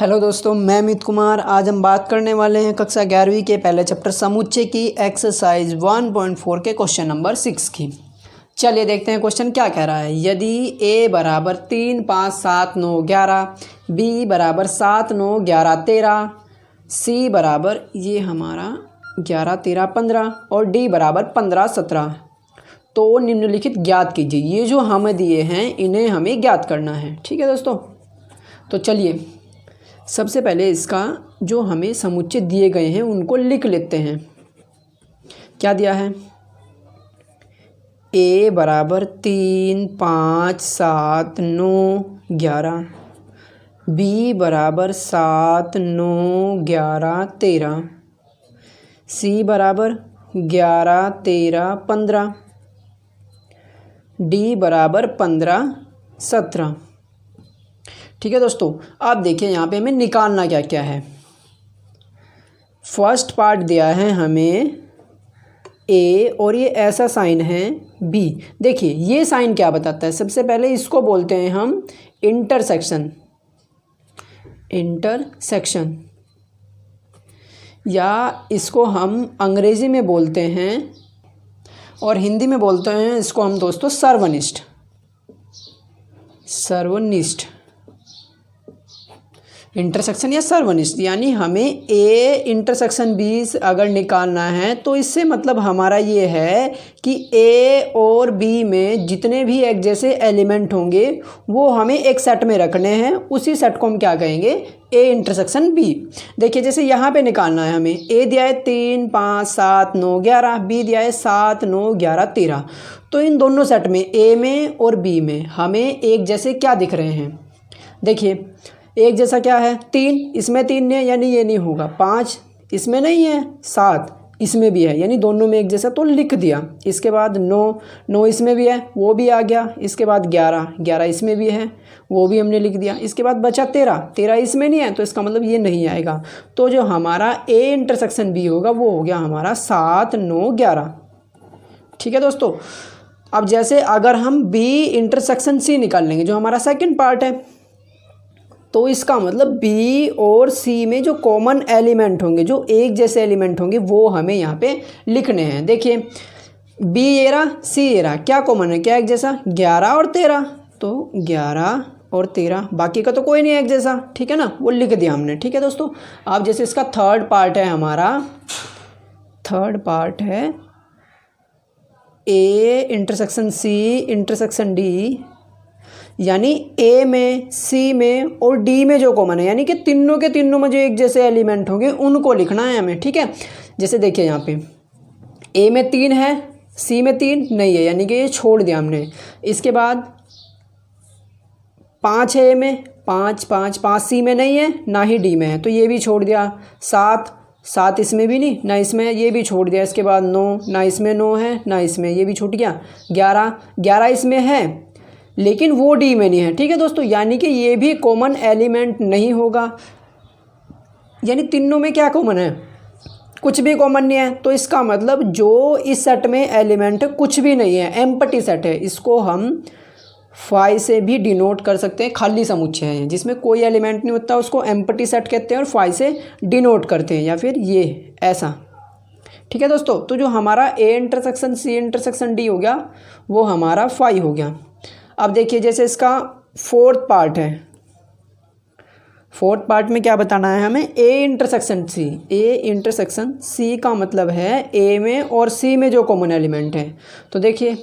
Hello दोस्तों, मैं अमित कुमार। आज हम बात करने वाले हैं कक्षा 11वीं के पहले चैप्टर समुच्चय की एक्सरसाइज 1.4 के क्वेश्चन नंबर 6 की। चलिए देखते हैं क्वेश्चन क्या कह रहा है। यदि a बराबर 3, 5, 7, 9, 11, b बराबर 7, 9, 11, 13, c बराबर ये हमारा 11, 13, 15 और d बराबर 15, 17, तो निम्नलिखित ज्ञात कीजिए। ये जो हमें दिए हैं इन्हें हमें ज्ञात करना है। ठीक है दोस्तों, तो चलिए सबसे पहले इसका जो हमें समुच्चय दिए गए हैं उनको लिख लेते हैं। क्या दिया है? a बराबर 3, 5, 7, 9, 11, b बराबर 7, 9, 11, 13, c बराबर 11, 13, 15, d बराबर 15, 17। ठीक है दोस्तों, आप देखिए यहाँ पे हमें निकालना क्या क्या है। फर्स्ट पार्ट दिया है हमें ए और ये ऐसा साइन है बी। देखिए ये साइन क्या बताता है? सबसे पहले इसको बोलते हैं हम इंटरसेक्शन, इंटरसेक्शन, या इसको हम अंग्रेजी में बोलते हैं और हिंदी में बोलते हैं इसको हम दोस्तों सर्वनिष्ठ, सर्वनिष्ठ, इंटरसेक्शन या सर्वनिष्ठ। यानी हमें ए इंटरसेक्शन बी अगर निकालना है तो इससे मतलब हमारा ये है कि ए और बी में जितने भी एक जैसे एलिमेंट होंगे वो हमें एक सेट में रखने हैं। उसी सेट को हम क्या कहेंगे? A intersection B. देखिए जैसे यहाँ पे निकालना है हमें, ए दिया है 3, 5, 7, 9, 11, बी दिया है 7, 9, 11, 13। तो इन दोनों सेट में ए में और बी में हमें एक जैसे क्या दिख रहे हैं? देखिए एक जैसा क्या है? 3, इसमें 3 है यानी ये नहीं होगा। 5 इसमें नहीं है, 7 इसमें भी है यानी दोनों में एक जैसा, तो लिख दिया। इसके बाद 9 इसमें भी है, वो भी आ गया। इसके बाद 11 इसमें भी है, वो भी हमने लिख दिया। इसके बाद बचा 13 इसमें नहीं है, तो इसका मतलब ये नहीं आएगा। तो जो हमारा ए इंटरसेक्शन बी होगा वो हो गया हमारा 7, 9, 11। ठीक है दोस्तों, अब जैसे अगर हम बी इंटरसेक्शन सी निकाल लेंगे जो हमारा सेकेंड पार्ट है, तो इसका मतलब बी और सी में जो कॉमन एलिमेंट होंगे, जो एक जैसे एलिमेंट होंगे, वो हमें यहाँ पे लिखने हैं। देखिए बी ये रहा, सी ये रहा, क्या कॉमन है, क्या एक जैसा? 11 और 13, तो 11 और 13, बाकी का तो कोई नहीं है एक जैसा। ठीक है ना, वो लिख दिया हमने। ठीक है दोस्तों, अब जैसे इसका थर्ड पार्ट है, हमारा थर्ड पार्ट है A intersection C intersection D, यानी ए में, सी में और डी में जो कॉमन है, यानी कि तीनों के तीनों में जो एक जैसे एलिमेंट होंगे उनको लिखना है हमें। ठीक है, जैसे देखिए यहाँ पे ए में 3 है, सी में 3 नहीं है यानी कि ये छोड़ दिया हमने। इसके बाद 5 है ए में, 5 सी में नहीं है ना ही डी में है, तो ये भी छोड़ दिया। 7 इसमें भी नहीं, ना इसमें, ये भी छोड़ दिया। इसके बाद 9, ना इसमें 9 है ना इसमें, ये भी छूट गया। 11 इसमें है लेकिन वो डी में नहीं है। ठीक है दोस्तों, यानी कि ये भी कॉमन एलिमेंट नहीं होगा। यानी तीनों में क्या कॉमन है? कुछ भी कॉमन नहीं है। तो इसका मतलब जो इस सेट में एलिमेंट कुछ भी नहीं है, एम्प्टी सेट है, इसको हम फाई से भी डिनोट कर सकते हैं। खाली समुच्चय है जिसमें कोई एलिमेंट नहीं होता, उसको एम्प्टी सेट कहते हैं और फाई से डिनोट करते हैं, या फिर ये ऐसा। ठीक है दोस्तों, तो जो हमारा A intersection C intersection D हो गया वो हमारा फाई हो गया। अब देखिए जैसे इसका फोर्थ पार्ट है, फोर्थ पार्ट में क्या बताना है हमें? ए इंटरसेक्शन सी। ए इंटरसेक्शन सी का मतलब है ए में और सी में जो कॉमन एलिमेंट है। तो देखिए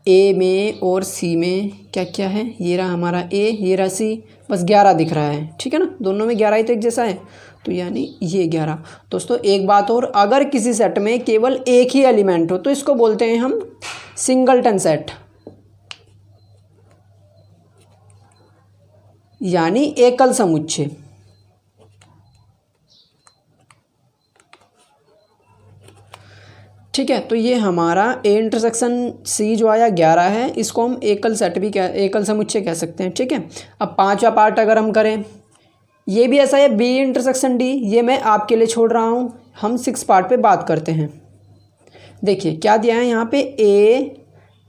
ए में और सी में क्या क्या है? ये रहा हमारा ए, ये रहा सी, बस 11 दिख रहा है। ठीक है ना, दोनों में 11 ही तो एक जैसा है, तो यानी ये 11। दोस्तों एक बात और, अगर किसी सेट में केवल एक ही एलिमेंट हो तो इसको बोलते हैं हम सिंगलटन सेट, यानी एकल समुच्चय। ठीक है, तो ये हमारा ए इंटरसेक्शन सी जो आया 11 है, इसको हम एकल सेट भी एकल समुच्चय कह सकते हैं। ठीक है, अब पांचवा पार्ट अगर हम करें, ये भी ऐसा है बी इंटरसेक्शन डी, ये मैं आपके लिए छोड़ रहा हूँ, हम 6 पार्ट पे बात करते हैं। देखिए क्या दिया है यहाँ पे, A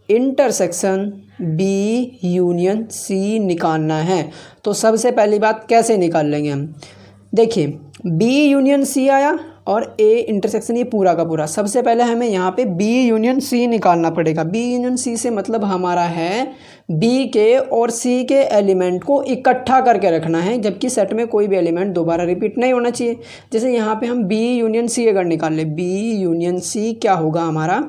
intersection B union C निकालना है। तो सबसे पहली बात कैसे निकाल लेंगे हम, देखिए बी यूनियन सी आया और ए इंटरसेक्शन, ये पूरा का पूरा। सबसे पहले हमें यहाँ पे बी यूनियन सी निकालना पड़ेगा। बी यूनियन सी से मतलब हमारा है बी के और सी के एलिमेंट को इकट्ठा करके रखना है, जबकि सेट में कोई भी एलिमेंट दोबारा रिपीट नहीं होना चाहिए। जैसे यहाँ पे हम बी यूनियन सी अगर निकाल ले, बी यूनियन सी क्या होगा हमारा,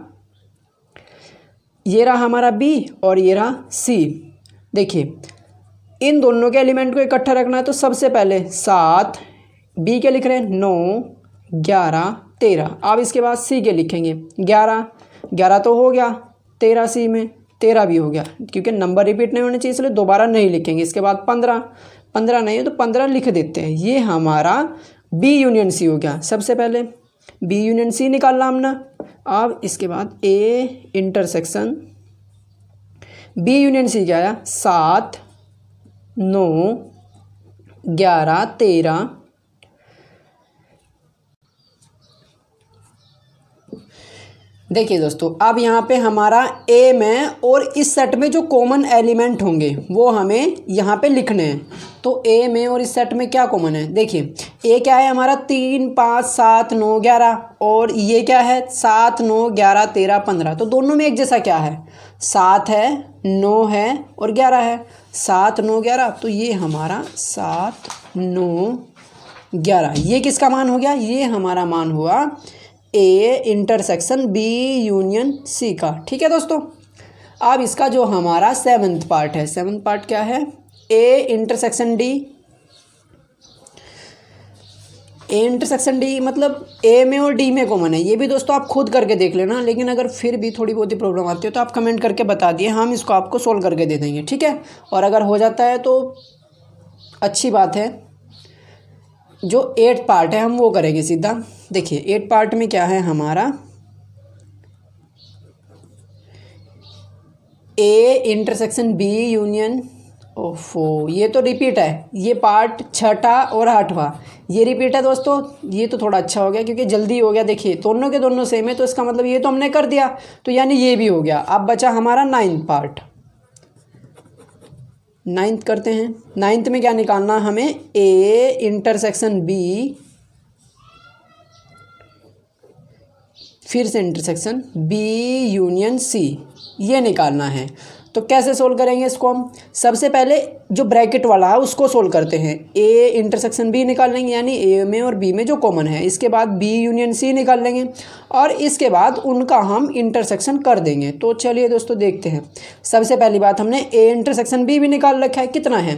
ये रहा हमारा बी और ये रहा सी। देखिए इन दोनों के एलिमेंट को इकट्ठा रखना है, तो सबसे पहले 7 बी के लिख रहे हैं, 9 11 13। अब इसके बाद सी के लिखेंगे 11 तो हो गया, 13 सी में 13 भी हो गया, क्योंकि नंबर रिपीट नहीं होने चाहिए इसलिए दोबारा नहीं लिखेंगे। इसके बाद 15 नहीं है तो 15 लिख देते हैं। ये हमारा बी यूनियन सी हो गया। सबसे पहले बी यूनियन सी निकालना हमने। अब इसके बाद A intersection B union C क्या आया, 7 9 11 13। देखिए दोस्तों, अब यहाँ पे हमारा ए में और इस सेट में जो कॉमन एलिमेंट होंगे वो हमें यहाँ पे लिखने हैं। तो ए में और इस सेट में क्या कॉमन है, देखिए ए क्या है हमारा 3 5 7 9 11 और ये क्या है 7 9 11 13 15। तो दोनों में एक जैसा क्या है, 7 है 9 है और 11 है, 7 9 11। तो ये हमारा 7 9 11 ये किसका मान हो गया, ये हमारा मान हुआ A intersection B union C का। ठीक है दोस्तों, अब इसका जो हमारा 7th पार्ट है, 7th पार्ट क्या है, A intersection D. A intersection D मतलब ए में और डी में कॉमन है। ये भी दोस्तों आप खुद करके देख लेना, लेकिन अगर फिर भी थोड़ी बहुत ही प्रॉब्लम आती है तो आप कमेंट करके बता दिए, हम इसको आपको सोल्व करके दे देंगे। ठीक है, और अगर हो जाता है तो अच्छी बात है। जो 8th पार्ट है हम वो करेंगे सीधा। देखिए 8th पार्ट में क्या है हमारा, ए इंटरसेक्शन बी यूनियन, ओफो ये तो रिपीट है, ये पार्ट 6ठा और 8वां ये रिपीट है दोस्तों। ये तो थोड़ा अच्छा हो गया क्योंकि जल्दी हो गया। देखिए दोनों के दोनों सेम है, तो इसका मतलब ये तो हमने कर दिया, तो यानी ये भी हो गया। अब बचा हमारा 9th पार्ट। 9th करते हैं। 9th में क्या निकालना हमें, ए इंटरसेक्शन बी, फिर से इंटरसेक्शन बी यूनियन सी, ये निकालना है। तो कैसे सोल्व करेंगे इसको हम, सबसे पहले जो ब्रैकेट वाला है उसको सोल्व करते हैं। ए इंटरसेक्शन बी निकाल लेंगे, यानी ए में और बी में जो कॉमन है। इसके बाद बी यूनियन सी निकाल लेंगे और इसके बाद उनका हम इंटरसेक्शन कर देंगे। तो चलिए दोस्तों देखते हैं। सबसे पहली बात, हमने ए इंटरसेक्शन बी भी निकाल रखा है, कितना है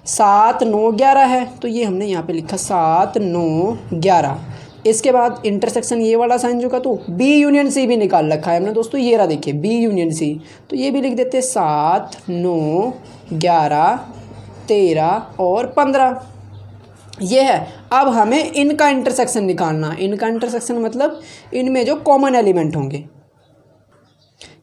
7 9 11 है, तो ये हमने यहाँ पे लिखा 7 9 11। इसके बाद इंटरसेक्शन ये वाला साइन जो का, तो बी यूनियन सी भी निकाल रखा है हमने दोस्तों, ये रहा देखिए बी यूनियन सी। तो ये भी लिख देते 7 9 11 13 और 15 ये है। अब हमें इनका इंटरसेक्शन निकालना। इनका इंटरसेक्शन मतलब इनमें जो कॉमन एलिमेंट होंगे,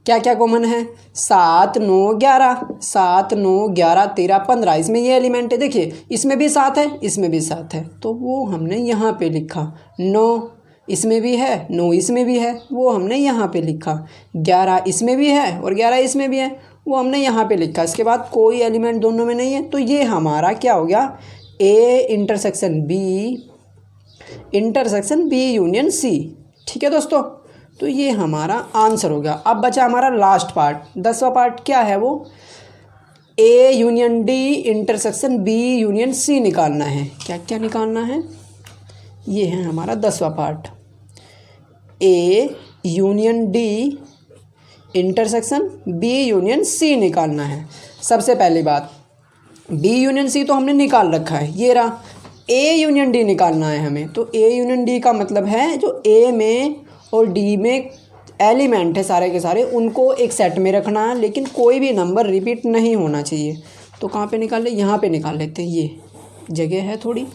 क्या क्या कॉमन है, 7 9 11 7 9 11 13 15। इसमें ये एलिमेंट है, देखिए इसमें भी 7 है, इसमें भी 7 है, तो वो हमने यहाँ पे लिखा। 9 इसमें भी है, 9 इसमें भी है, वो हमने यहाँ पे लिखा। 11 इसमें भी है और 11 इसमें भी है, वो हमने यहाँ पे लिखा। इसके बाद कोई एलिमेंट दोनों में नहीं है, तो ये हमारा क्या हो गया, A intersection B union C. ठीक है दोस्तों, तो ये हमारा आंसर हो गया। अब बचा हमारा लास्ट पार्ट, 10वां पार्ट क्या है, वो A union D intersection B union C निकालना है। क्या क्या निकालना है, ये है हमारा 10वां part. A union D intersection B union C निकालना है। सबसे पहली बात, बी यूनियन सी तो हमने निकाल रखा है, ये रहा। ए यूनियन डी निकालना है हमें, तो ए यूनियन डी का मतलब है जो ए में और डी में एलिमेंट है सारे के सारे, उनको एक सेट में रखना है, लेकिन कोई भी नंबर रिपीट नहीं होना चाहिए। तो कहाँ पे निकाल ले, यहाँ पे निकाल लेते हैं, ये जगह है थोड़ी।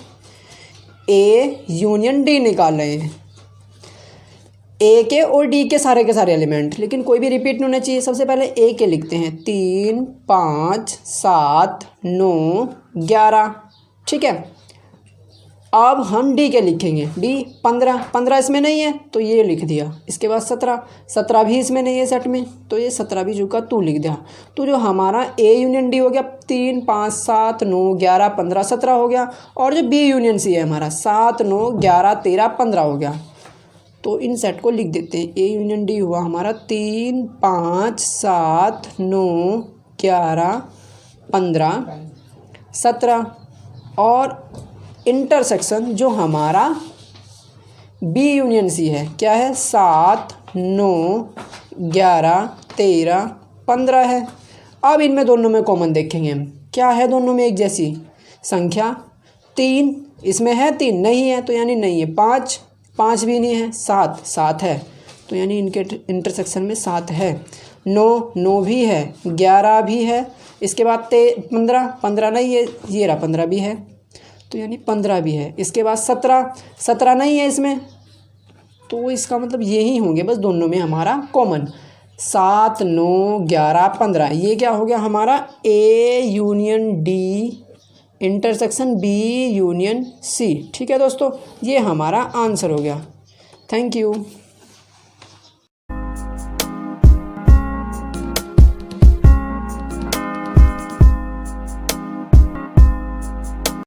ए यूनियन डी निकाल रहे हैं, ए के और डी के सारे एलिमेंट, लेकिन कोई भी रिपीट नहीं होना चाहिए। सबसे पहले ए के लिखते हैं, 3 5 7 9 11। ठीक है, अब हम डी के लिखेंगे। डी 15 इसमें नहीं है तो ये लिख दिया। इसके बाद 17 भी इसमें नहीं है सेट में तो ये 17 भी चुका तू लिख दिया। तो जो हमारा ए यूनियन डी हो गया 3 5 7 9 11 15 17 हो गया। और जो बी यूनियन सी है हमारा 7 9 11 13 15 हो गया। तो इन सेट को लिख देते हैं। ए यूनियन डी हुआ हमारा 3 5 7 9 11 15 17 और इंटरसेक्शन जो हमारा बी यूनियन सी है क्या है 7 9 11 13 15 है। अब इनमें दोनों में कॉमन देखेंगे हम क्या है दोनों में एक जैसी संख्या 3 इसमें है 3 नहीं है तो यानी नहीं है। 5 भी नहीं है। 7 है तो यानी इनके इंटरसेक्शन में 7 है। 9 भी है। 11 भी है। इसके बाद 15 नहीं है ये रहा 15 भी है तो यानी 15 भी है। इसके बाद 17 नहीं है इसमें तो इसका मतलब यही होंगे बस दोनों में हमारा कॉमन 7 9 11 15। ये क्या हो गया हमारा A union D intersection B union C. ठीक है दोस्तों ये हमारा आंसर हो गया। Thank you.